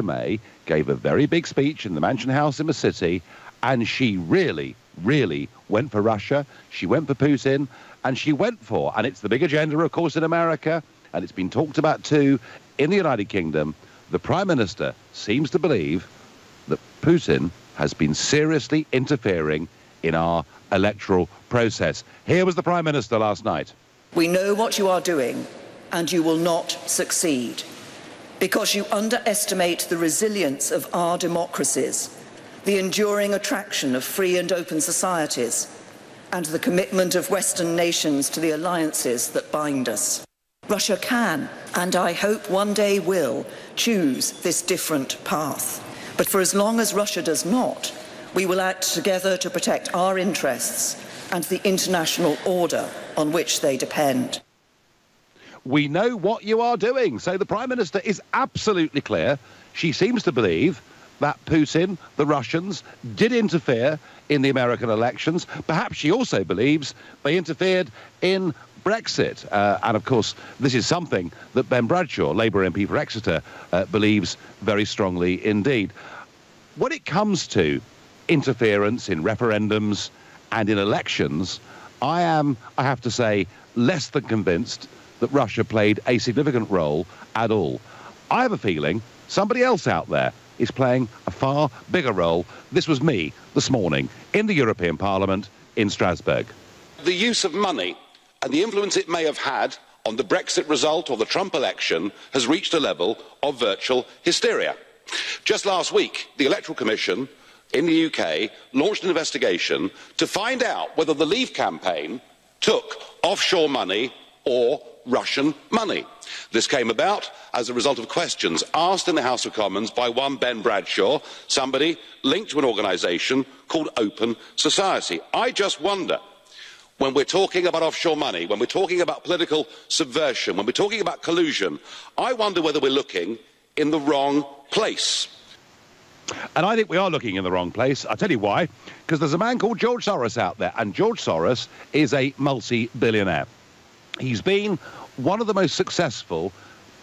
May gave a very big speech in the Mansion House in the city, and she really, really went for Russia. She went for Putin, and she went for, and it's the big agenda, of course, in America, and it's been talked about too in the United Kingdom. The Prime Minister seems to believe that Putin has been seriously interfering in our electoral process. Here was the Prime Minister last night. We know what you are doing, and you will not succeed, because you underestimate the resilience of our democracies, the enduring attraction of free and open societies, and the commitment of Western nations to the alliances that bind us. Russia can, and I hope one day will, choose this different path. But for as long as Russia does not, we will act together to protect our interests and the international order on which they depend. We know what you are doing. So the Prime Minister is absolutely clear. She seems to believe that Putin, the Russians, did interfere in the American elections. Perhaps she also believes they interfered in Brexit. And of course, this is something that Ben Bradshaw, Labour MP for Exeter, believes very strongly indeed. When it comes to interference in referendums and in elections, I have to say, less than convinced that Russia played a significant role at all. I have a feeling somebody else out there is playing a far bigger role. This was me this morning in the European Parliament in Strasbourg. The use of money and the influence it may have had on the Brexit result or the Trump election has reached a level of virtual hysteria. Just last week, the Electoral Commission in the UK launched an investigation to find out whether the Leave campaign took offshore money or Russian money. This came about as a result of questions asked in the House of Commons by one Ben Bradshaw, somebody linked to an organisation called Open Society. I just wonder, when we're talking about offshore money, when we're talking about political subversion, when we're talking about collusion, I wonder whether we're looking in the wrong place. And I think we are looking in the wrong place. I'll tell you why. Because there's a man called George Soros out there, and George Soros is a multi-billionaire. He's been one of the most successful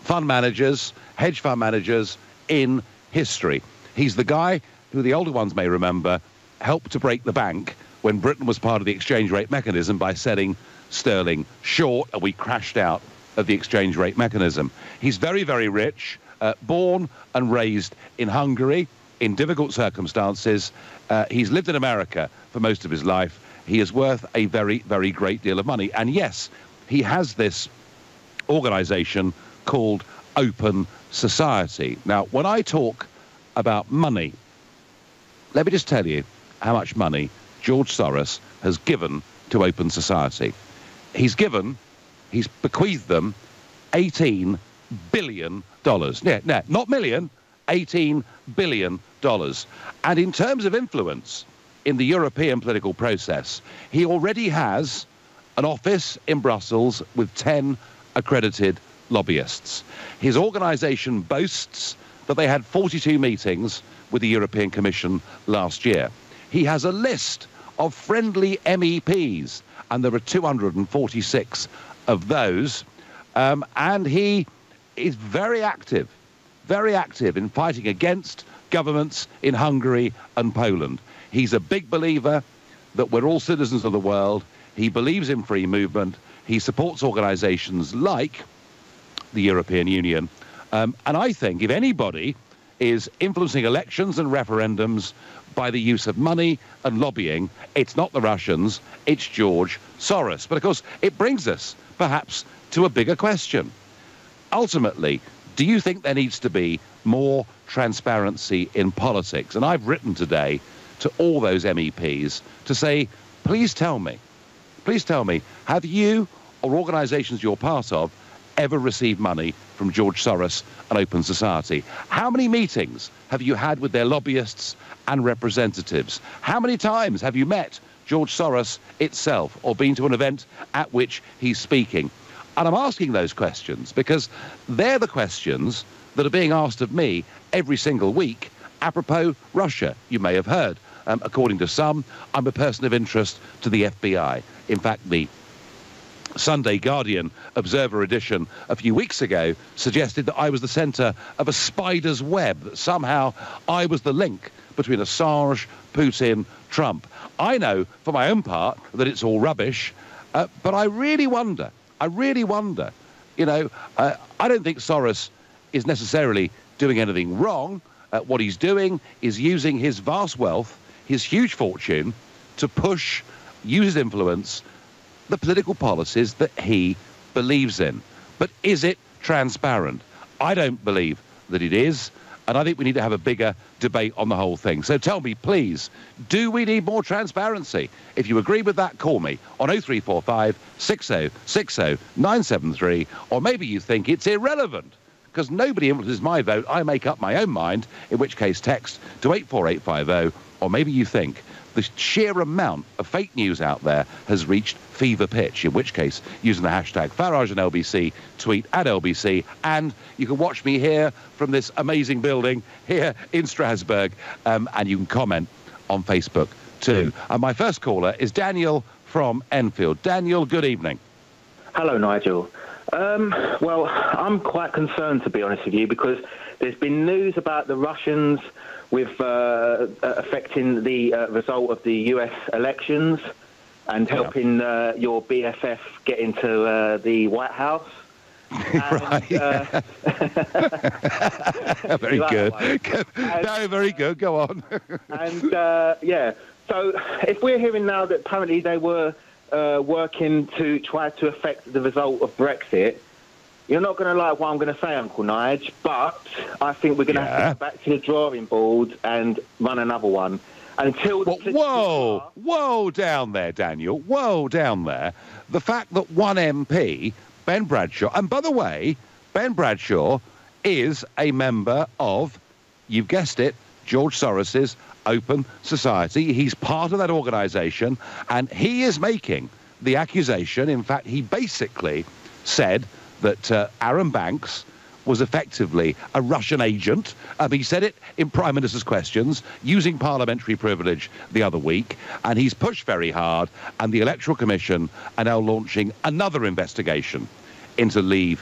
fund managers, hedge fund managers in history. He's the guy who the older ones may remember helped to break the bank when Britain was part of the exchange rate mechanism by selling sterling short, and we crashed out of the exchange rate mechanism. He's very, very rich, born and raised in Hungary in difficult circumstances. He's lived in America for most of his life. He is worth a very, very great deal of money. And yes, he has this organisation called Open Society. Now, when I talk about money, let me just tell you how much money George Soros has given to Open Society. He's bequeathed them $18 billion. Yeah, not million, $18 billion. And in terms of influence in the European political process, he already has an office in Brussels with 10 accredited lobbyists. His organisation boasts that they had 42 meetings with the European Commission last year. He has a list of friendly MEPs, and there are 246 of those. And he is very active in fighting against governments in Hungary and Poland. He's a big believer that we're all citizens of the world. He believes in free movement. He supports organisations like the European Union. And I think if anybody is influencing elections and referendums by the use of money and lobbying, it's not the Russians, it's George Soros. But of course, it brings us perhaps to a bigger question. Ultimately, do you think there needs to be more transparency in politics? And I've written today to all those MEPs to say, please tell me, have you or organisations you're part of ever received money from George Soros and Open Society? How many meetings have you had with their lobbyists and representatives? How many times have you met George Soros itself or been to an event at which he's speaking? And I'm asking those questions because they're the questions that are being asked of me every single week apropos Russia. You may have heard. According to some, I'm a person of interest to the FBI. In fact, the Sunday Guardian Observer edition a few weeks ago suggested that I was the centre of a spider's web, that somehow I was the link between Assange, Putin, Trump. I know, for my own part, that it's all rubbish, but I really wonder, you know, I don't think Soros is necessarily doing anything wrong. What he's doing is using his vast wealth, his huge fortune, to use his influence, the political policies that he believes in. But is it transparent? I don't believe that it is, and I think we need to have a bigger debate on the whole thing. So tell me, please, do we need more transparency? If you agree with that, call me on 0345 60 60 973, or maybe you think it's irrelevant, because nobody influences my vote. I make up my own mind, in which case text to 84850, or maybe you think the sheer amount of fake news out there has reached fever pitch, in which case, using the hashtag Farage and LBC, tweet at LBC, and you can watch me here from this amazing building here in Strasbourg, and you can comment on Facebook too. And my first caller is Daniel from Enfield. Daniel, good evening. Hello, Nigel. Well, I'm quite concerned, to be honest with you, because there's been news about the Russians with affecting the result of the US elections and helping your BFF get into the White House. Right. Very good. No, very good. Go on. And, yeah, so if we're hearing now that apparently they were working to try to affect the result of Brexit, you're not going to like what I'm going to say, Uncle Nige, but I think we're going to have to go back to the drawing board and run another one. Until whoa down there, Daniel. Whoa down there. The fact that one MP, Ben Bradshaw, and by the way, Ben Bradshaw is a member of, you've guessed it, George Soros's Open Society. He's part of that organisation, and he is making the accusation. In fact, he basically said that Aaron Banks was effectively a Russian agent. He said it in Prime Minister's questions, using parliamentary privilege the other week, and he's pushed very hard, and the Electoral Commission are now launching another investigation into leave.eu.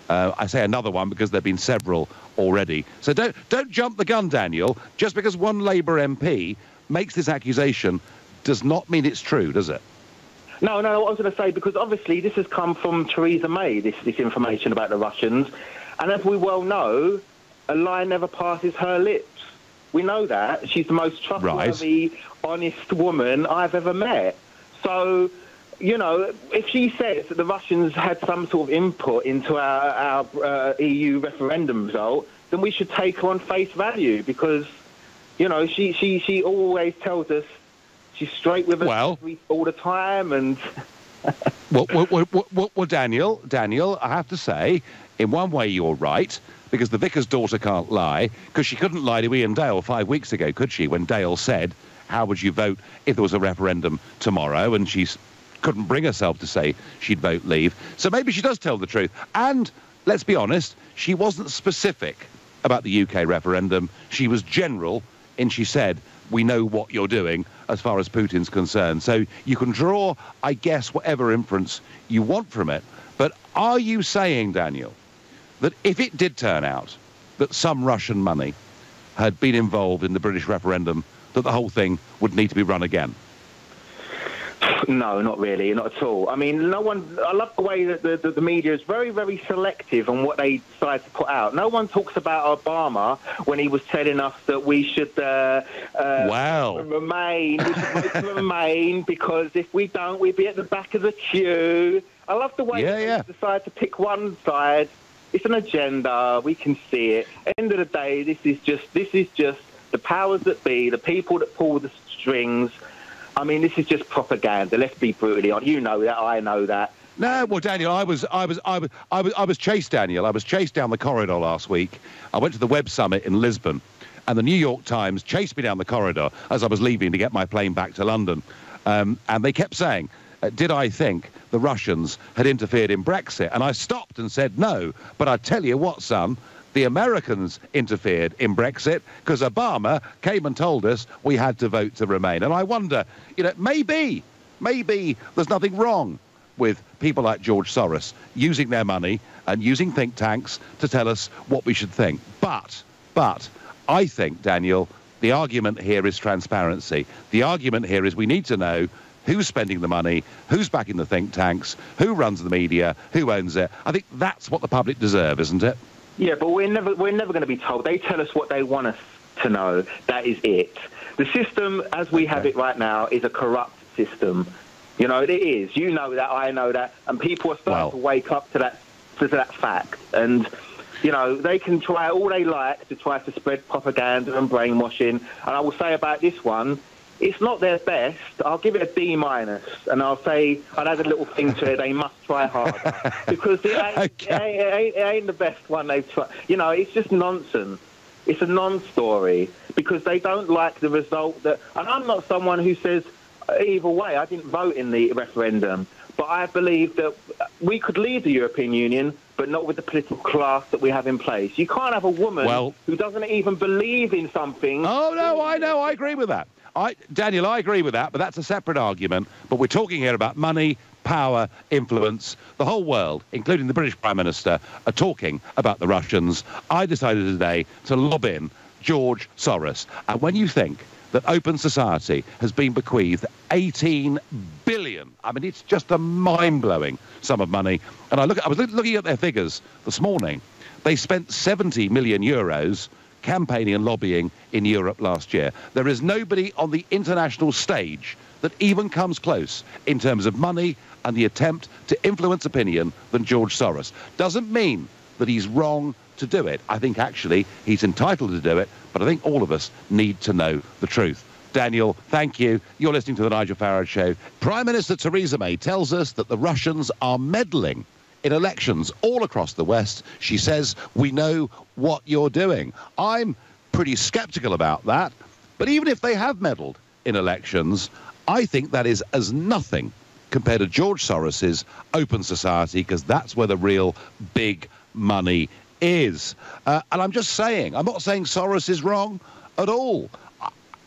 I say another one because there have been several already. So don't jump the gun, Daniel. Just because one Labour MP makes this accusation does not mean it's true, does it? No, I was going to say, because obviously this has come from Theresa May, this information about the Russians, and as we well know, a lie never passes her lips. We know that. She's the most trustworthy, honest woman I've ever met. So, you know, if she says that the Russians had some sort of input into our EU referendum result, then we should take her on face value, because, you know, she always tells us she's straight with us all the time, and well, Daniel, I have to say, in one way you're right, because the vicar's daughter can't lie, because she couldn't lie to Ian Dale 5 weeks ago, could she? When Dale said, "How would you vote if there was a referendum tomorrow?" and she couldn't bring herself to say she'd vote leave. So maybe she does tell the truth. And let's be honest, she wasn't specific about the UK referendum. She was general, and she said, "We know what you're doing as far as Putin's concerned." So you can draw, I guess, whatever inference you want from it. But are you saying, Daniel, that if it did turn out that some Russian money had been involved in the British referendum, that the whole thing would need to be run again? No, not really, not at all. I mean, no one. I love the way that the media is very, very selective on what they decide to put out. No one talks about Obama when he was telling us that we should remain. We should vote to remain, because if we don't, we'd be at the back of the queue. I love the way they decide to pick one side. It's an agenda. We can see it. At the end of the day, this is just the powers that be, the people that pull the strings. I mean, this is just propaganda. Let's be brutally honest. You know that. I know that. No, well, Daniel, I was chased, Daniel. I was chased down the corridor last week. I went to the Web Summit in Lisbon, and the New York Times chased me down the corridor as I was leaving to get my plane back to London. And they kept saying, did I think the Russians had interfered in Brexit? And I stopped and said, no. But I tell you what, son, the Americans interfered in Brexit, because Obama came and told us we had to vote to remain. And I wonder, you know, maybe maybe there's nothing wrong with people like George Soros using their money and using think tanks to tell us what we should think. But I think, Daniel, the argument here is transparency. The argument here is we need to know who's spending the money, who's backing the think tanks, who runs the media, who owns it. I think that's what the public deserve, isn't it? Yeah, but we're never going to be told. They tell us what they want us to know. That is it. The system, as we have it right now, is a corrupt system. You know, it is. You know that, I know that, and people are starting to wake up to that fact. And, you know, they can try all they like to try to spread propaganda and brainwashing. And I will say about this one, it's not their best. I'll give it a D-, and I'll say, I'll add a little thing to it, they must try harder. Because it ain't the best one they've tried. You know, it's just nonsense. It's a non-story because they don't like the result that... And I'm not someone who says, either way, I didn't vote in the referendum, but I believe that we could leave the European Union, but not with the political class that we have in place. You can't have a woman who doesn't even believe in something... Oh, no, I know, I agree with that. Daniel, I agree with that, but that's a separate argument. But we're talking here about money, power, influence. The whole world, including the British Prime Minister, are talking about the Russians. I decided today to lob in George Soros. And when you think that Open Society has been bequeathed 18 billion, I mean, it's just a mind-blowing sum of money. And I was looking at their figures this morning. They spent 70 million euros campaigning and lobbying in Europe last year. There is nobody on the international stage that even comes close in terms of money and the attempt to influence opinion than George Soros. Doesn't mean that he's wrong to do it. I think actually he's entitled to do it, but I think all of us need to know the truth. Daniel, thank you. You're listening to the Nigel Farage Show. Prime Minister Theresa May tells us that the Russians are meddling in elections all across the West. She says, we know what you're doing. I'm pretty sceptical about that. But even if they have meddled in elections, I think that is as nothing compared to George Soros's Open Society, because that's where the real big money is. And I'm just saying, I'm not saying Soros is wrong at all.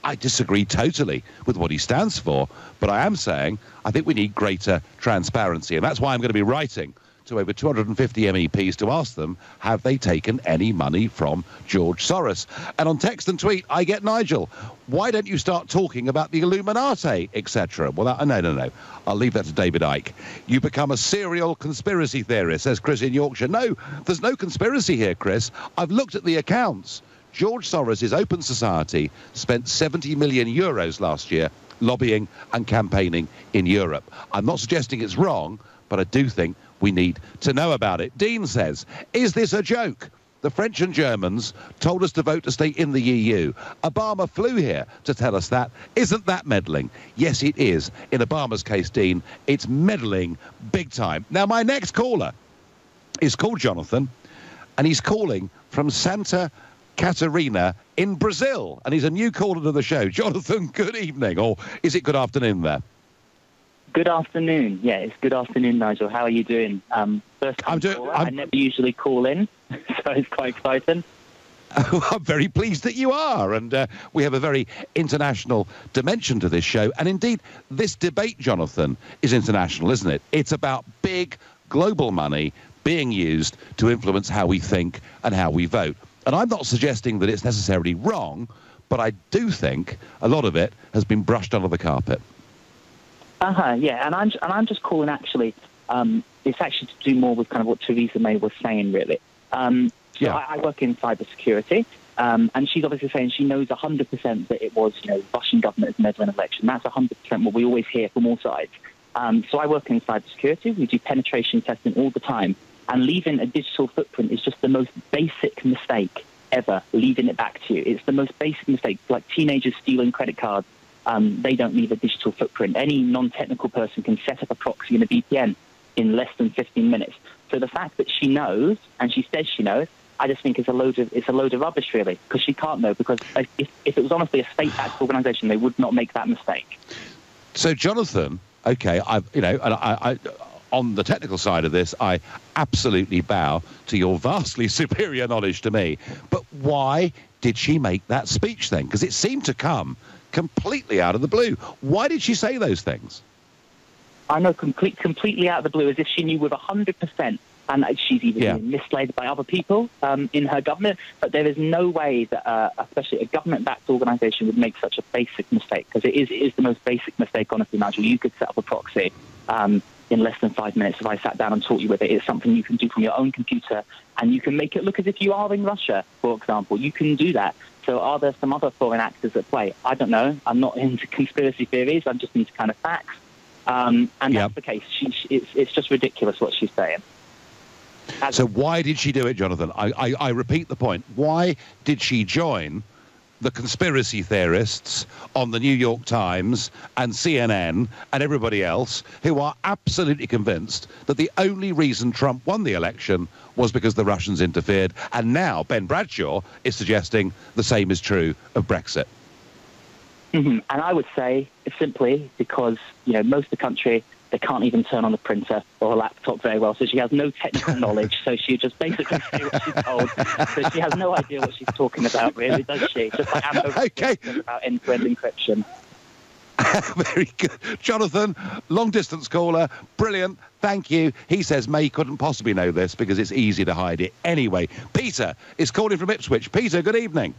I disagree totally with what he stands for, but I am saying I think we need greater transparency. And that's why I'm going to be writing to over 250 MEPs to ask them, have they taken any money from George Soros? And on text and tweet, I get Nigel, why don't you start talking about the Illuminati, etc.? Well, no. I'll leave that to David Icke. You become a serial conspiracy theorist, says Chris in Yorkshire. No, there's no conspiracy here, Chris. I've looked at the accounts. George Soros' Open Society spent 70 million euros last year lobbying and campaigning in Europe. I'm not suggesting it's wrong, but I do think we need to know about it. Dean says, is this a joke? The French and Germans told us to vote to stay in the EU. Obama flew here to tell us that. Isn't that meddling? Yes, it is. In Obama's case, Dean, it's meddling big time. Now, my next caller is called Jonathan, and he's calling from Santa Catarina in Brazil, and he's a new caller to the show. Jonathan, good evening, or is it good afternoon there? Good afternoon. Yeah, it's good afternoon, Nigel. How are you doing? First time caller. I never usually call in, so it's quite exciting. I'm very pleased that you are, and we have a very international dimension to this show. And indeed, this debate, Jonathan, is international, isn't it? It's about big global money being used to influence how we think and how we vote. And I'm not suggesting that it's necessarily wrong, but I do think a lot of it has been brushed under the carpet. Yeah, and I'm just calling actually. It's actually to do more with kind of what Theresa May was saying, really. I work in cybersecurity, and she's obviously saying she knows 100% that it was, Russian government is meddling in election. That's 100% what we always hear from all sides. So I work in cybersecurity. We do penetration testing all the time, and leaving a digital footprint is just the most basic mistake ever. Leaving it back to you, it's the most basic mistake. Like teenagers stealing credit cards. They don't leave a digital footprint. Any non-technical person can set up a proxy and a VPN in less than 15 minutes. So the fact that she knows, and she says she knows, I just think it's a load of rubbish, really, because she can't know. Because if it was honestly a state-backed organisation, they would not make that mistake. So, Jonathan, okay, I on the technical side of this, I absolutely bow to your vastly superior knowledge to me. But why did she make that speech then? Because it seemed to come completely out of the blue. Why did she say those things? I know completely out of the blue, as if she knew with 100%, and she's even been misled by other people in her government. But there is no way that, especially a government-backed organisation, would make such a basic mistake, because it is the most basic mistake, honestly, Nigel. You could set up a proxy in less than 5 minutes if I sat down and taught you with it. It's something you can do from your own computer, and you can make it look as if you are in Russia, for example. You can do that. So are there some other foreign actors at play? I don't know. I'm not into conspiracy theories. I'm just into kind of facts. And that's the case. It's just ridiculous what she's saying. So why did she do it, Jonathan? I repeat the point. Why did she join the conspiracy theorists on the New York Times and CNN and everybody else who are absolutely convinced that the only reason Trump won the election was because the Russians interfered? And now Ben Bradshaw is suggesting the same is true of Brexit. Mm-hmm. And I would say it's simply because, most of the country, they can't even turn on a printer or a laptop very well, so she has no technical knowledge, so she just basically say what she's told. So she has no idea what she's talking about, really, does she? Just like Amber about end-to-end encryption. Very good. Jonathan, long-distance caller, brilliant, thank you. He says May couldn't possibly know this because it's easy to hide it anyway. Peter is calling from Ipswich. Peter, good evening.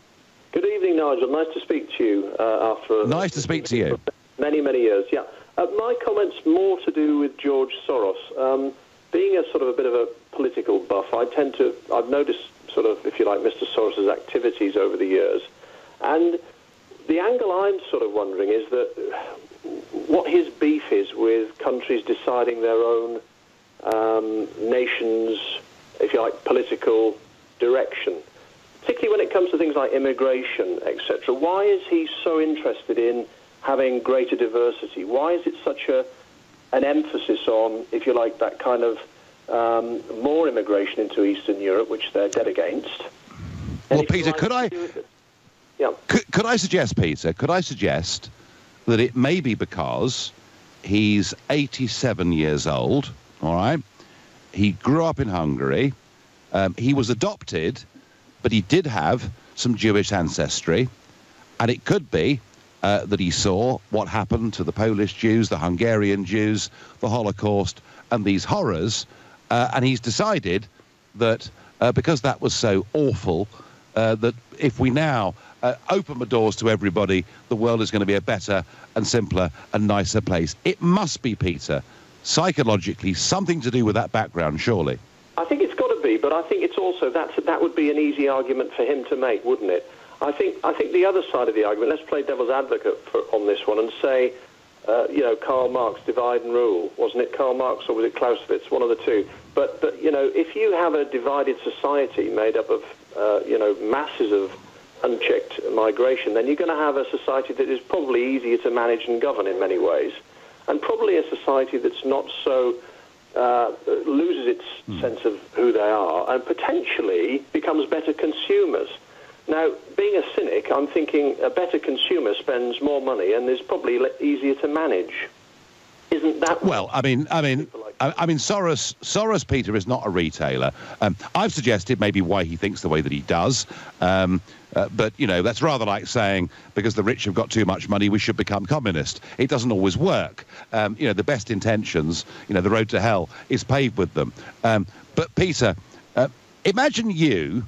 Good evening, Nigel. Nice to speak to you after... Nice to speak to you. Many, many years, yeah. My comment's more to do with George Soros. Being a sort of a bit of a political buff, I've noticed sort of, if you like, Mr. Soros's activities over the years. And the angle I'm sort of wondering is that what his beef is with countries deciding their own nations, if you like, political direction, particularly when it comes to things like immigration, etc. Why is he so interested in having greater diversity? Why is it such an emphasis on, if you like, that kind of more immigration into Eastern Europe, which they're dead against? Well, Peter, could I suggest, Peter, that it may be because he's 87 years old, all right? He grew up in Hungary. He was adopted, but he did have some Jewish ancestry, and it could be that he saw what happened to the Polish Jews, the Hungarian Jews, the Holocaust, and these horrors, and he's decided that because that was so awful, that if we now open the doors to everybody, the world is going to be a better and simpler and nicer place. It must be, Peter, psychologically something to do with that background, surely. I think it's got to be, but I think it's also that would be an easy argument for him to make, wouldn't it? I think the other side of the argument, let's play devil's advocate on this one and say, Karl Marx, divide and rule. Wasn't it Karl Marx or was it Clausewitz? One of the two. But if you have a divided society made up of, masses of unchecked migration, then you're going to have a society that is probably easier to manage and govern in many ways, and probably a society that's not so loses its sense of who they are and potentially becomes better consumers. Now, being a cynic, I'm thinking a better consumer spends more money and is probably easier to manage. Isn't that... Well, I mean, Soros, Peter, is not a retailer. I've suggested maybe why he thinks the way that he does. But, that's rather like saying, because the rich have got too much money, we should become communist. It doesn't always work. The best intentions, the road to hell is paved with them. But, Peter, imagine you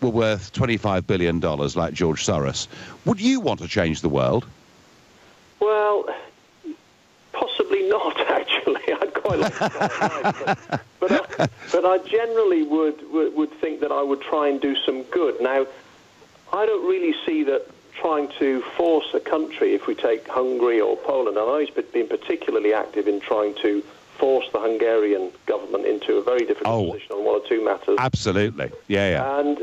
were worth $25 billion like George Soros. Would you want to change the world? Well, possibly not, actually. I'd quite like to. But I generally would think that I would try and do some good. Now, I don't really see that trying to force a country, if we take Hungary or Poland, I know he's been particularly active in trying to force the Hungarian government into a very difficult position on one or two matters. Absolutely. Yeah. And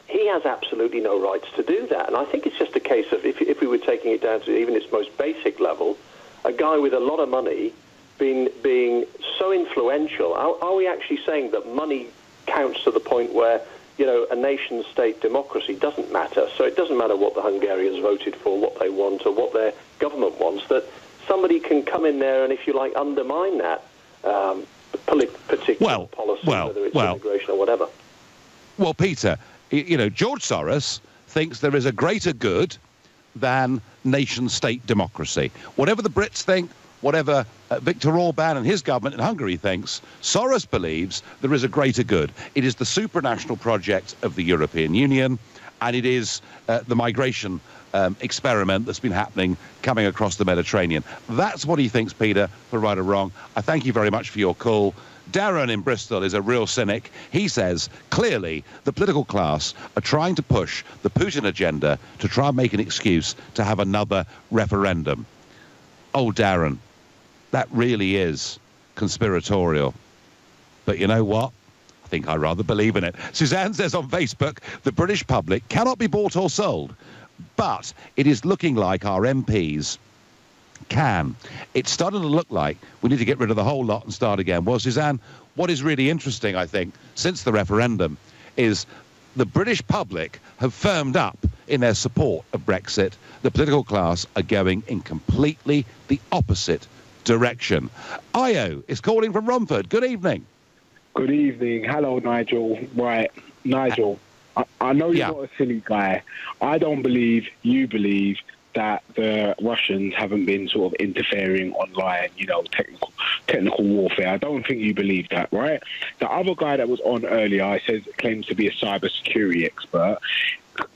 he has absolutely no rights to do that. And I think it's just a case of, if we were taking it down to even its most basic level, a guy with a lot of money being so influential, are we actually saying that money counts to the point where, a nation-state democracy doesn't matter? So it doesn't matter what the Hungarians voted for, what they want, or what their government wants, that somebody can come in there and, if you like, undermine that particular policy, whether it's immigration or whatever. Well, Peter, George Soros thinks there is a greater good than nation-state democracy. Whatever the Brits think, whatever Viktor Orban and his government in Hungary thinks, Soros believes there is a greater good. It is the supranational project of the European Union, and it is the migration experiment that's been happening coming across the Mediterranean. That's what he thinks, Peter, for right or wrong. I thank you very much for your call. Darren in Bristol is a real cynic. He says, clearly, the political class are trying to push the Putin agenda to try and make an excuse to have another referendum. Oh, Darren, that really is conspiratorial. But you know what? I think I'd rather believe in it. Suzanne says on Facebook, the British public cannot be bought or sold, but it is looking like our MPs can. It's starting to look like we need to get rid of the whole lot and start again. Well, Suzanne, what is really interesting, I think, since the referendum, is the British public have firmed up in their support of Brexit. The political class are going in completely the opposite direction. Io is calling from Romford. Good evening. Good evening. Hello, Nigel. Right, Nigel, I know you're not a silly guy. I don't believe you believe that the Russians haven't been sort of interfering online, you know, technical warfare. I don't think you believe that, right? The other guy that was on earlier claims to be a cybersecurity expert.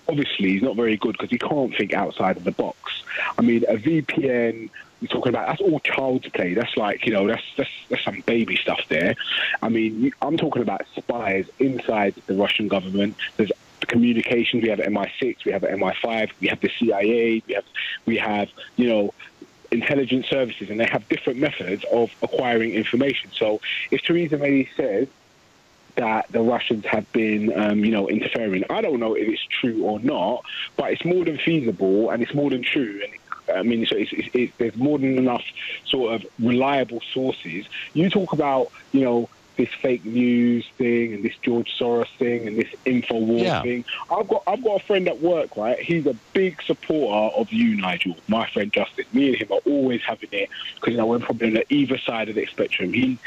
Obviously, he's not very good because he can't think outside of the box. I mean, a VPN, we're talking about, that's all child's play. That's like, you know, that's some baby stuff there. I mean, I'm talking about spies inside the Russian government. There's communications. We have MI6, we have MI5, we have the CIA, we have, you know, intelligence services, and they have different methods of acquiring information. So if Theresa May says that the Russians have been, you know, interfering, I don't know if it's true or not, but it's more than feasible and it's more than true. And I mean, so there's more than enough sort of reliable sources. You talk about, you know, this fake news thing and this George Soros thing and this InfoWars thing. I've got a friend at work, right? He's a big supporter of you, Nigel, my friend Justin. Me and him are always having it because, you know, we're probably on the either side of the spectrum. He's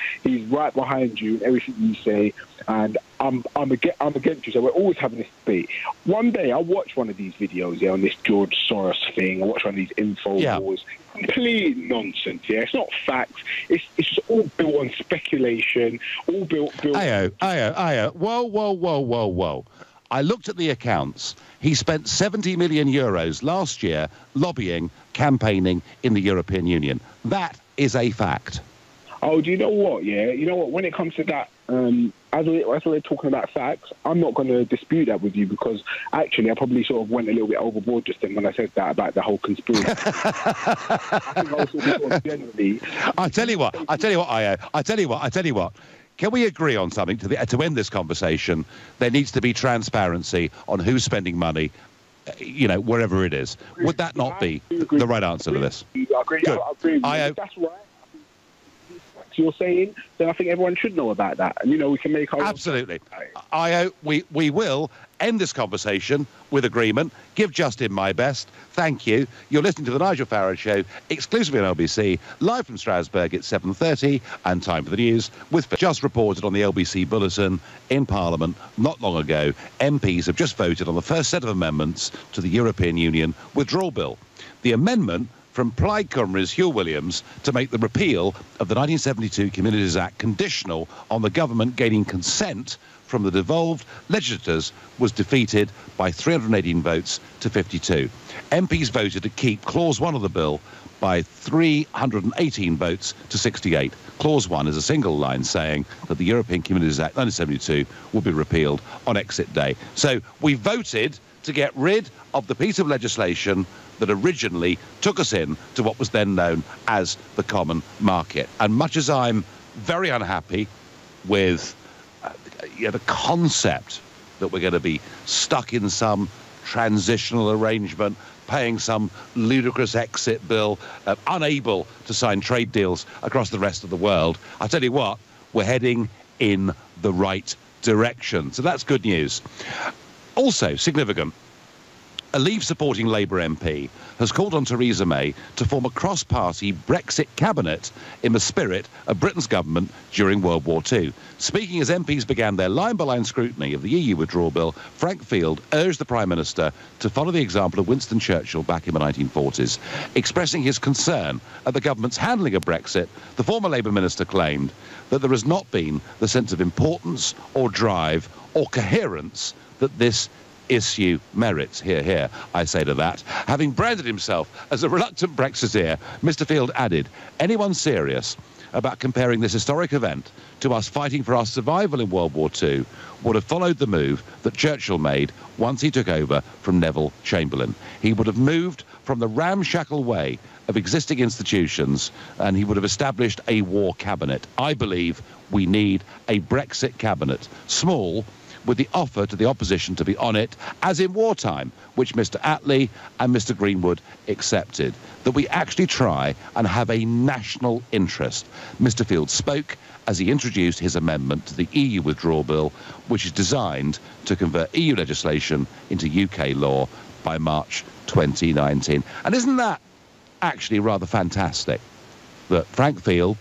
right behind you in everything you say, and I'm against you. So we're always having this debate. One day I watched one of these videos on this George Soros thing. I watched one of these InfoWars. Complete nonsense, It's not facts. It's just all built on speculation, all built... Ayo. Whoa. I looked at the accounts. He spent 70 million euros last year lobbying, campaigning in the European Union. That is a fact. Oh, do you know what, You know what, when it comes to that, as we're talking about facts, I'm not going to dispute that with you because actually I probably sort of went a little bit overboard just then when I said that about the whole conspiracy. I think I was sort of generally... I tell you what, Io. I tell you what. Can we agree on something to end this conversation? There needs to be transparency on who's spending money, you know, wherever it is. Would that not be the right answer to this? I agree. Good. I agree. That's right. You're saying, then I think everyone should know about that. And, you know, we can make our... Absolutely. Io, we will end this conversation with agreement. Give Justin my best. Thank you. You're listening to The Nigel Farage Show, exclusively on LBC, live from Strasbourg at 7:30, and time for the news. With just reported on the LBC Bulletin in Parliament not long ago, MPs have just voted on the first set of amendments to the European Union Withdrawal Bill. The amendment from Plaid Cymru's Hugh Williams to make the repeal of the 1972 Communities Act conditional on the government gaining consent from the devolved legislators was defeated by 318 votes to 52. MPs voted to keep Clause 1 of the bill by 318 votes to 68. Clause 1 is a single line saying that the European Communities Act 1972 will be repealed on exit day. So we voted to get rid of the piece of legislation that originally took us in to what was then known as the common market. And much as I'm very unhappy with the concept that we're going to be stuck in some transitional arrangement, paying some ludicrous exit bill, unable to sign trade deals across the rest of the world, I tell you what, we're heading in the right direction. So that's good news. Also significant, a Leave-supporting Labour MP has called on Theresa May to form a cross-party Brexit cabinet in the spirit of Britain's government during World War II. Speaking as MPs began their line-by-line scrutiny of the EU Withdrawal Bill, Frank Field urged the Prime Minister to follow the example of Winston Churchill back in the 1940s. Expressing his concern at the government's handling of Brexit, the former Labour minister claimed that there has not been the sense of importance or drive or coherence that this issue merits. Hear, hear, I say to that. Having branded himself as a reluctant Brexiteer, Mr. Field added, anyone serious about comparing this historic event to us fighting for our survival in World War II would have followed the move that Churchill made once he took over from Neville Chamberlain. He would have moved from the ramshackle way of existing institutions and he would have established a war cabinet. I believe we need a Brexit cabinet, small, with the offer to the opposition to be on it, as in wartime, which Mr. Attlee and Mr. Greenwood accepted, that we actually try and have a national interest. Mr. Field spoke as he introduced his amendment to the EU Withdrawal Bill, which is designed to convert EU legislation into UK law by March 2019. And isn't that actually rather fantastic that Frank Field,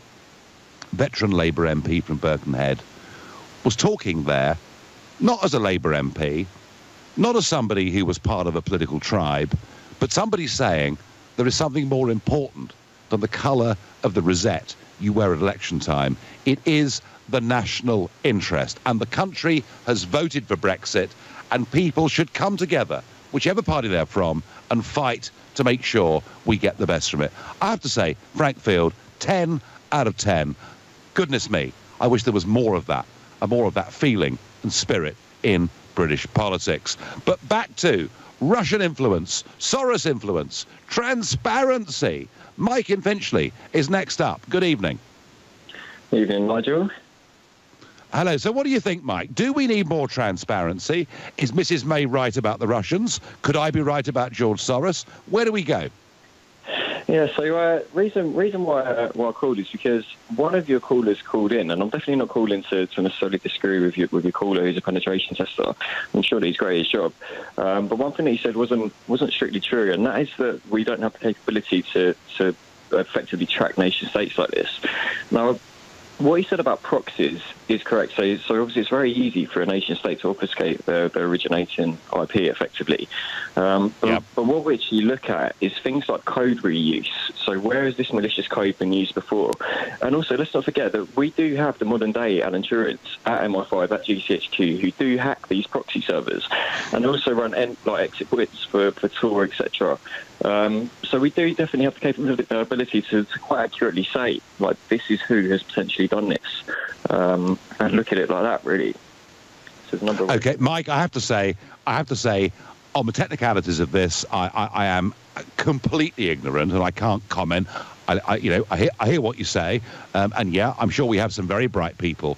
veteran Labour MP from Birkenhead, was talking there not as a Labour MP, not as somebody who was part of a political tribe, but somebody saying there is something more important than the colour of the rosette you wear at election time. It is the national interest. And the country has voted for Brexit, and people should come together, whichever party they're from, and fight to make sure we get the best from it. I have to say, Frank Field, 10 out of 10. Goodness me, I wish there was more of that, and more of that feeling and spirit in British politics. But back to Russian influence, Soros influence, transparency. Mike in Finchley is next up. Good evening. Evening, Nigel. Hello. So what do you think, Mike? Do we need more transparency? Is Mrs. May right about the Russians? Could I be right about George Soros? Where do we go? Yeah, so reason why I called is because one of your callers called in, and I'm definitely not calling to necessarily disagree with your caller who's a penetration tester. I'm sure that he's great at his job. But one thing that he said wasn't strictly true, and that is that we don't have the capability to effectively track nation states like this. Now, what he said about proxies is correct. So obviously it's very easy for a nation state to obfuscate their originating IP effectively. But what we actually look at is things like code reuse. So where has this malicious code been used before? And also, let's not forget that we do have the modern day Alan Turets at MI5, at GCHQ, who do hack these proxy servers and also run exit quits for Tor, etc. So we do definitely have the ability to quite accurately say, like, this is who has potentially done this, and look at it like that, really. So okay, Mike, I have to say, on the technicalities of this, I am completely ignorant and I can't comment. I hear what you say, and yeah, I'm sure we have some very bright people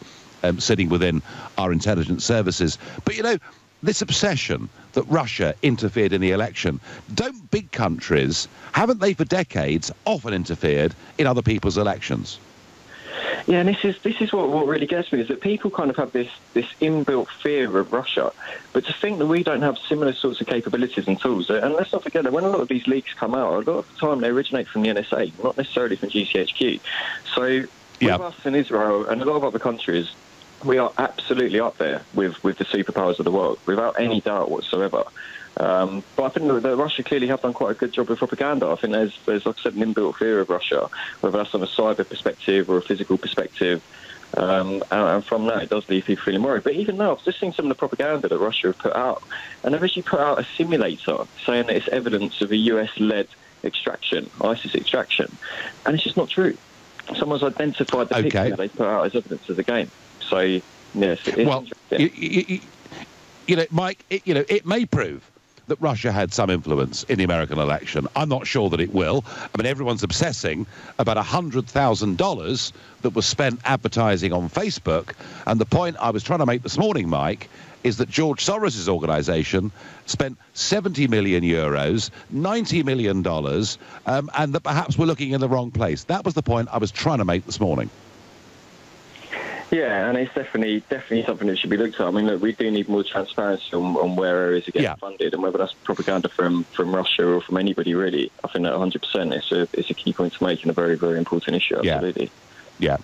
sitting within our intelligence services. But this obsession that Russia interfered in the election, don't big countries, haven't they for decades often interfered in other people's elections? Yeah, and this is what really gets me, is that people kind of have this inbuilt fear of Russia. But to think that we don't have similar sorts of capabilities and tools, and let's not forget that when a lot of these leaks come out, a lot of the time they originate from the NSA, not necessarily from GCHQ. So with us in Israel and a lot of other countries, we are absolutely up there with the superpowers of the world, without any doubt whatsoever. But I think that Russia clearly have done quite a good job with propaganda. I think there's like I said, an inbuilt fear of Russia, whether that's on a cyber perspective or a physical perspective. And from that, it does leave people feeling worried. But even now, I've just seen some of the propaganda that Russia have put out. And they've actually put out a simulator saying that it's evidence of a US-led extraction, ISIS extraction. And it's just not true. Someone's identified the picture that they put out as evidence of the game. So, yes, it's interesting. Mike, it may prove that Russia had some influence in the American election. I'm not sure that it will. I mean, everyone's obsessing about $100,000 that was spent advertising on Facebook. And the point I was trying to make this morning, Mike, is that George Soros' organisation spent 70 million euros, $90 million, and that perhaps we're looking in the wrong place. That was the point I was trying to make this morning. Yeah, and it's definitely something that should be looked at. I mean, look, we do need more transparency on where areas are getting funded, and whether that's propaganda from Russia or from anybody, really. I think that 100% it's a key point to make and a very, very important issue, absolutely. Yeah,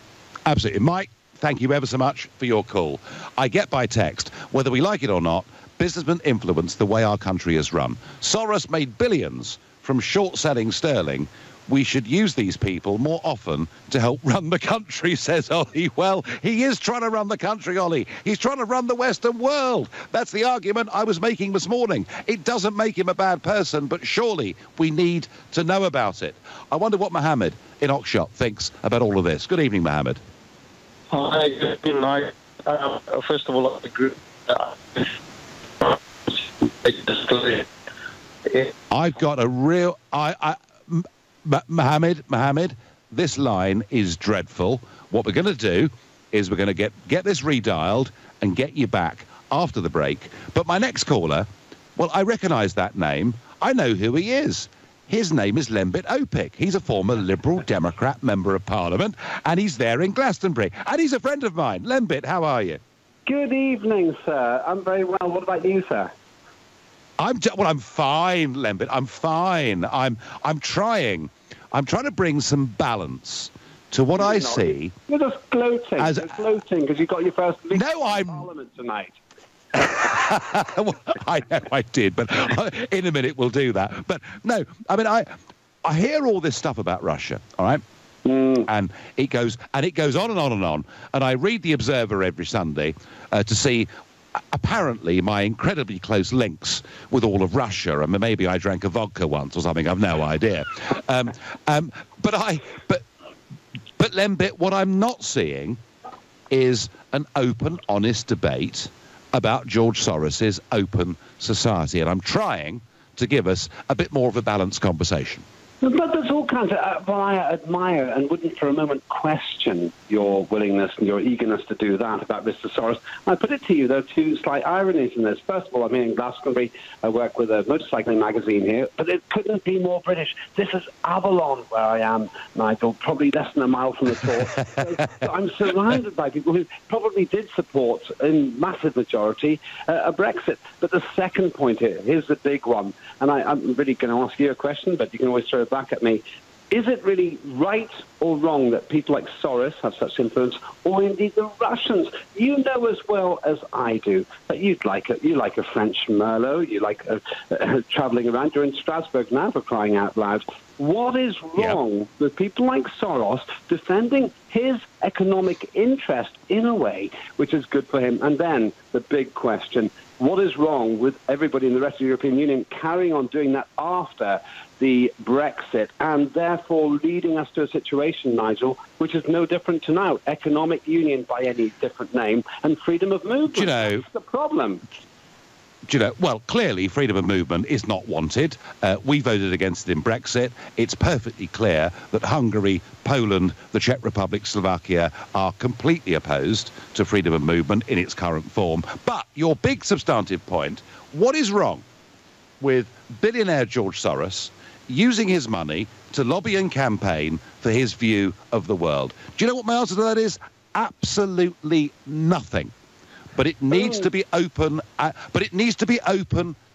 absolutely. Mike, thank you ever so much for your call. I get by text, whether we like it or not, businessmen influence the way our country is run. Soros made billions from short-selling sterling. We should use these people more often to help run the country, says Ollie. Well, he is trying to run the country, Ollie. He's trying to run the Western world. That's the argument I was making this morning. It doesn't make him a bad person, but surely we need to know about it. I wonder what Mohammed in Oxshott thinks about all of this. Good evening, Mohammed. Hi, good night. First of all, I agree. I've got a real... Mohammed, this line is dreadful. What we're going to do is we're going to get this redialed and get you back after the break. But my next caller, well, I recognise that name. I know who he is. His name is Lembit Opik. He's a former Liberal Democrat Member of Parliament, and he's there in Glastonbury. And he's a friend of mine. Lembit, how are you? Good evening, sir. I'm very well. What about you, sir? I'm fine, Lembit. I'm fine. I'm trying to bring some balance to what I see. You're just gloating. You're gloating because you got your first Parliament tonight. Well, I know I did, but in a minute we'll do that. But no, I mean, I hear all this stuff about Russia, all right? And it goes on and on and on. And I read The Observer every Sunday to see... apparently my incredibly close links with all of Russia. I mean, maybe I drank a vodka once or something. I've no idea. But Lembit, what I'm not seeing is an open, honest debate about George Soros's open society. And I'm trying to give us a bit more of a balanced conversation. But there's all kinds of... well, I admire and wouldn't for a moment question your willingness and your eagerness to do that about Mr. Soros. I put it to you, there are two slight ironies in this. First of all, I'm in Glastonbury. I work with a motorcycling magazine here, but it couldn't be more British. This is Avalon, where I am, Nigel, probably less than a mile from the source. So I'm surrounded by people who probably did support, in massive majority, a Brexit. But the second point here's the big one, and I'm really going to ask you a question, but you can always throw it back at me. Is it really right or wrong that people like Soros have such influence, or indeed the Russians? You know as well as I do that you like a French Merlot, you like travelling around. You're in Strasbourg now, for crying out loud. What is wrong with people like Soros defending his economic interest in a way which is good for him? And then the big question, what is wrong with everybody in the rest of the European Union carrying on doing that after the Brexit, and therefore leading us to a situation, Nigel, which is no different to now? Economic union by any different name, and freedom of movement. Do you know, that's the problem. Do you know, well, clearly freedom of movement is not wanted. We voted against it in Brexit. It's perfectly clear that Hungary, Poland, the Czech Republic, Slovakia are completely opposed to freedom of movement in its current form. But your big substantive point, what is wrong with billionaire George Soros using his money to lobby and campaign for his view of the world? Do you know what my answer to that is? Absolutely nothing. But it needs to be open.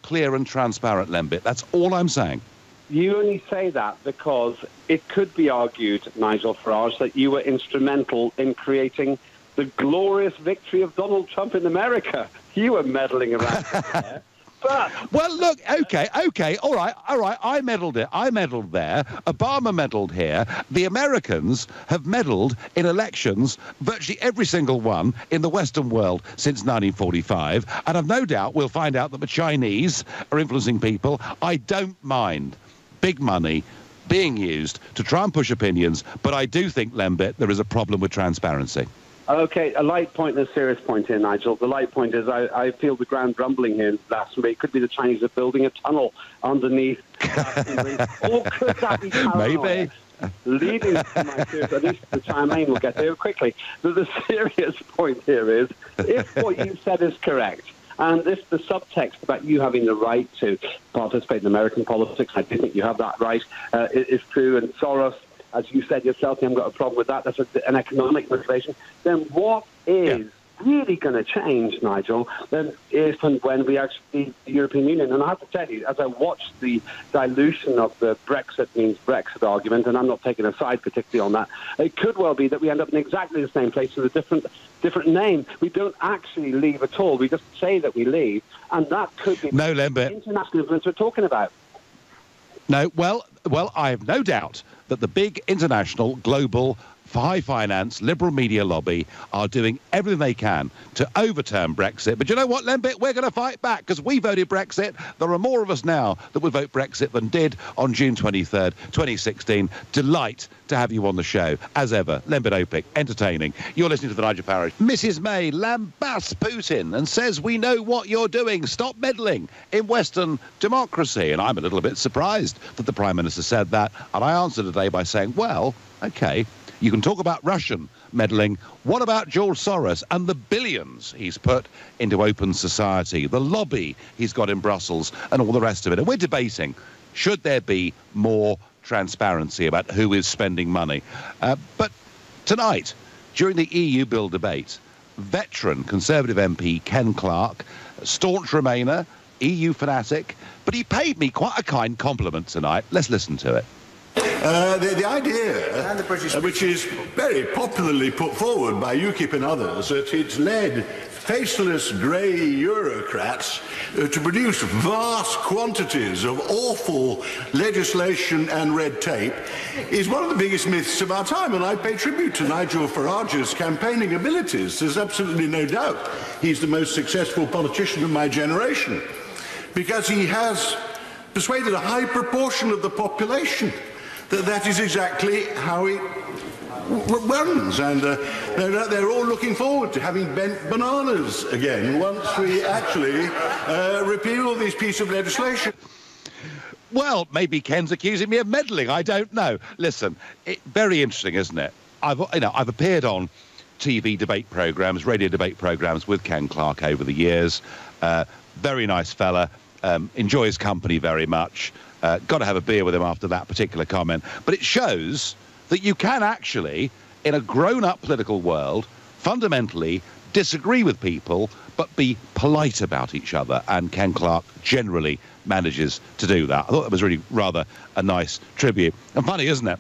Clear and transparent, Lembit. That's all I'm saying. You only say that because it could be argued, Nigel Farage, that you were instrumental in creating the glorious victory of Donald Trump in America. You were meddling around there. But... well, look, okay, all right. I meddled there. Obama meddled here. The Americans have meddled in elections, virtually every single one in the Western world since 1945. And I've no doubt we'll find out that the Chinese are influencing people. I don't mind big money being used to try and push opinions, but I do think, Lembit, there is a problem with transparency. Okay, a light point and a serious point here, Nigel. The light point is I feel the ground rumbling here in Glastonbury. It could be the Chinese are building a tunnel underneath Glastonbury. Or could that be paranoia? Maybe. Leading to my serious, at least the Chinaman will get there quickly. But the serious point here is, if what you said is correct, and if the subtext about you having the right to participate in American politics, I do think you have that right, is true, and Soros as you said yourself, you haven't got a problem with that. That's an economic motivation. Then what is really going to change, Nigel, then if and when we actually leave the European Union? And I have to tell you, as I watched the dilution of the Brexit means Brexit argument, and I'm not taking a side particularly on that, it could well be that we end up in exactly the same place with a different name. We don't actually leave at all. We just say that we leave, and that could be the international influence we're talking about. No, well, I have no doubt that the big international, global, high finance, liberal media lobby are doing everything they can to overturn Brexit. But you know what, Lembit? We're going to fight back because we voted Brexit. There are more of us now that would vote Brexit than did on June 23rd, 2016. Delight to have you on the show, as ever. Lembit Opik, entertaining. You're listening to the Nigel Farage. Mrs. May lambasts Putin and says, we know what you're doing. Stop meddling in Western democracy. And I'm a little bit surprised that the Prime Minister said that. And I answered today by saying, well, OK, you can talk about Russian meddling. What about George Soros and the billions he's put into open society, the lobby he's got in Brussels and all the rest of it? And we're debating, should there be more transparency about who is spending money? But tonight, during the EU bill debate, veteran Conservative MP Ken Clarke, staunch Remainer, EU fanatic, but he paid me quite a kind compliment tonight. Let's listen to it. The idea, which is very popularly put forward by UKIP and others, that it's led faceless grey Eurocrats to produce vast quantities of awful legislation and red tape, is one of the biggest myths of our time. And I pay tribute to Nigel Farage's campaigning abilities. There's absolutely no doubt he's the most successful politician of my generation, because he has persuaded a high proportion of the population that is exactly how it runs, and they're all looking forward to having bent bananas again once we actually repeal this piece of legislation. Well, maybe Ken's accusing me of meddling. I don't know. Listen, very interesting, isn't it? I've appeared on TV debate programmes, radio debate programmes with Ken Clarke over the years. Very nice fella. Enjoy his company very much. Got to have a beer with him after that particular comment. But it shows that you can actually, in a grown-up political world, fundamentally disagree with people, but be polite about each other. And Ken Clarke generally manages to do that. I thought that was really rather a nice tribute. And funny, isn't it?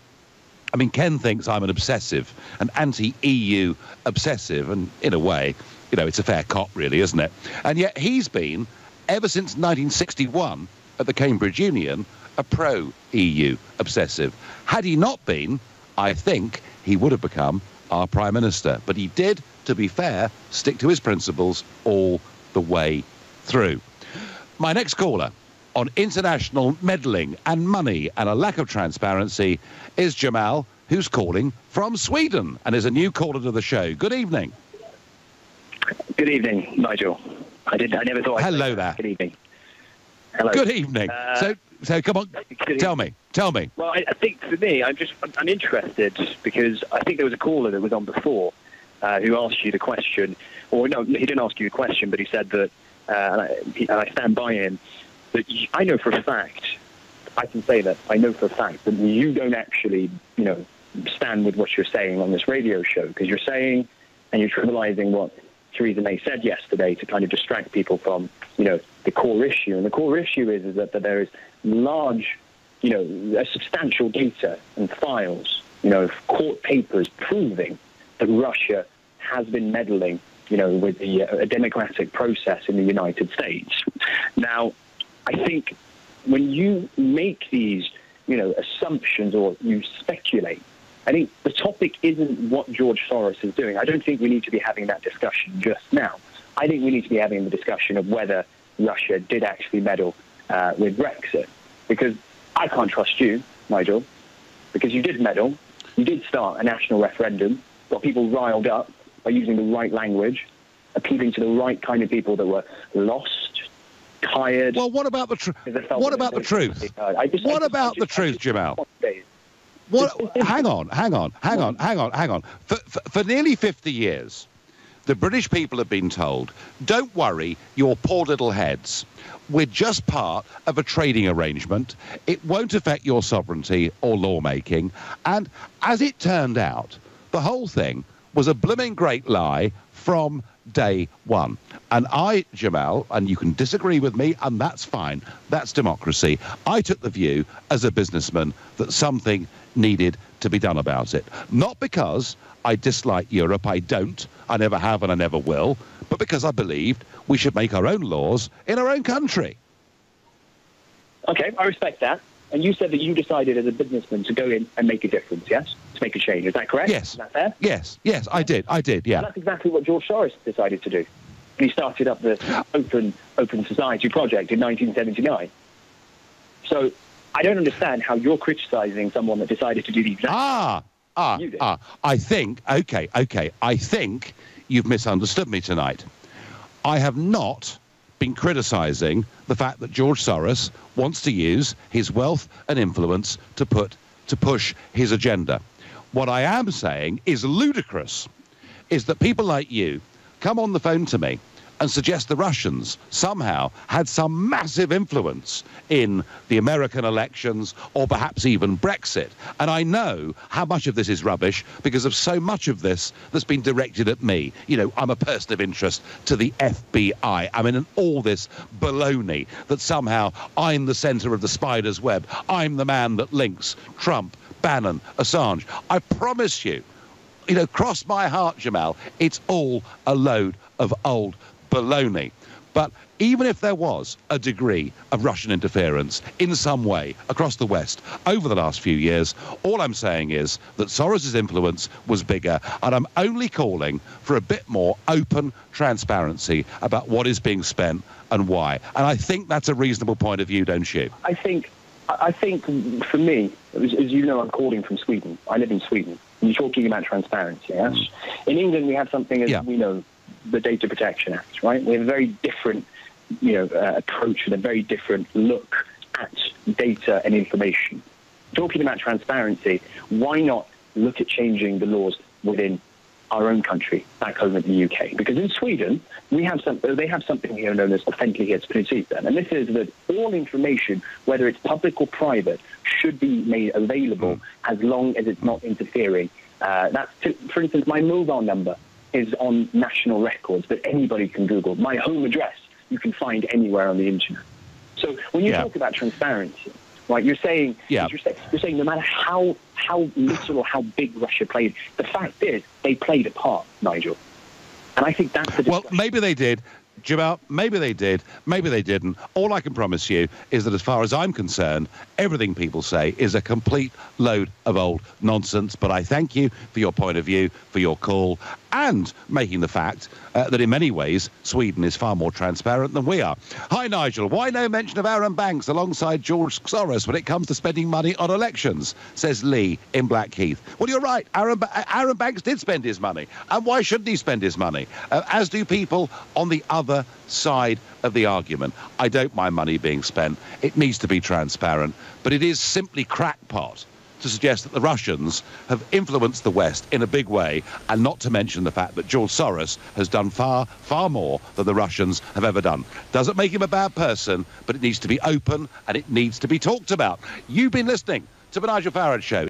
I mean, Ken thinks I'm an obsessive, an anti-EU obsessive, and in a way, you know, it's a fair cop, really, isn't it? And yet he's been, ever since 1961, at the Cambridge Union, a pro-EU obsessive. Had he not been, I think he would have become our Prime Minister. But he did, to be fair, stick to his principles all the way through. My next caller on international meddling and money and a lack of transparency is Jamal, who's calling from Sweden and is a new caller to the show. Good evening. Good evening, Nigel. I never thought I'd Hello there. Good evening. Hello. Good evening. So come on, tell me. Well, I think for me, I'm interested because I think there was a caller that was on before who asked you the question, or no, he didn't ask you the question, but he said that, and I stand by him, that I know for a fact, I can say that, I know for a fact that you don't actually, stand with what you're saying on this radio show, because you're saying, and you're trivializing what Theresa May said yesterday to kind of distract people from, the core issue. And the core issue is that there is large, substantial data and files, court papers proving that Russia has been meddling, with the democratic process in the United States. Now, I think when you make these, assumptions or you speculate, I think the topic isn't what George Soros is doing. I don't think we need to be having that discussion just now. I think we need to be having the discussion of whether Russia did actually meddle with Brexit. Because I can't trust you, Nigel, because you did meddle. You did start a national referendum, got people riled up by using the right language, appealing to the right kind of people that were lost, tired. Well, what about the truth? What about the truth? What about the truth, Jamal? Hang on. For nearly 50 years, the British people have been told, don't worry your poor little heads. We're just part of a trading arrangement. It won't affect your sovereignty or lawmaking. And as it turned out, the whole thing was a blooming great lie from day one. And I, Jamal, and you can disagree with me, and that's fine. That's democracy. I took the view as a businessman that something needed to be done about it. Not because I dislike Europe. I don't. I never have and I never will. But because I believed we should make our own laws in our own country. Okay, I respect that. And you said that you decided as a businessman to go in and make a difference, yes? To make a change. Is that correct? Yes. Is that fair? Yes, I did, yeah. And that's exactly what George Soros decided to do. He started up the Open Society project in 1979. So I don't understand how you're criticising someone that decided to do the exact you did. I think you've misunderstood me tonight. I have not been criticising the fact that George Soros wants to use his wealth and influence to push his agenda. What I am saying is ludicrous, is that people like you come on the phone to me and suggest the Russians somehow had some massive influence in the American elections or perhaps even Brexit. And I know how much of this is rubbish because of so much of this that's been directed at me. You know, I'm a person of interest to the FBI. I mean, and all this baloney that somehow I'm the centre of the spider's web. I'm the man that links Trump, Bannon, Assange. I promise you, you know, cross my heart, Jamal, it's all a load of old baloney. But even if there was a degree of Russian interference in some way across the West over the last few years, all I'm saying is that Soros's influence was bigger, and I'm only calling for a bit more open transparency about what is being spent and why. And I think that's a reasonable point of view, don't you? I think for me, as you know, I'm calling from Sweden. I live in Sweden. And you're talking about transparency, yes? In England, we have something, as we know, the Data Protection Act, right? We have a very different, approach and a very different look at data and information. Talking about transparency, why not look at changing the laws within our own country, back home in the UK? Because in Sweden, they have something here known as offentlighetsprincipen, and this is that all information, whether it's public or private, should be made available as long as it's not interfering. For instance, my mobile number is on national records, but anybody can Google. My home address you can find anywhere on the internet. So when you talk about transparency, right, you're saying no matter how little or how big Russia played, the fact is they played a part, Nigel. And I think that's the discussion. Well, maybe they did. Jamal, maybe they did, maybe they didn't. All I can promise you is that as far as I'm concerned, everything people say is a complete load of old nonsense. But I thank you for your point of view, for your call, and making the fact that in many ways Sweden is far more transparent than we are. Hi, Nigel. Why no mention of Aaron Banks alongside George Soros when it comes to spending money on elections, says Lee in Blackheath. Well, you're right. Aaron Banks did spend his money. And why shouldn't he spend his money? As do people on the other side of the argument. I don't mind money being spent. It needs to be transparent. But it is simply crackpot to suggest that the Russians have influenced the West in a big way, and not to mention the fact that George Soros has done far, far more than the Russians have ever done. Doesn't make him a bad person, but it needs to be open and it needs to be talked about. You've been listening to the Nigel Farage Show.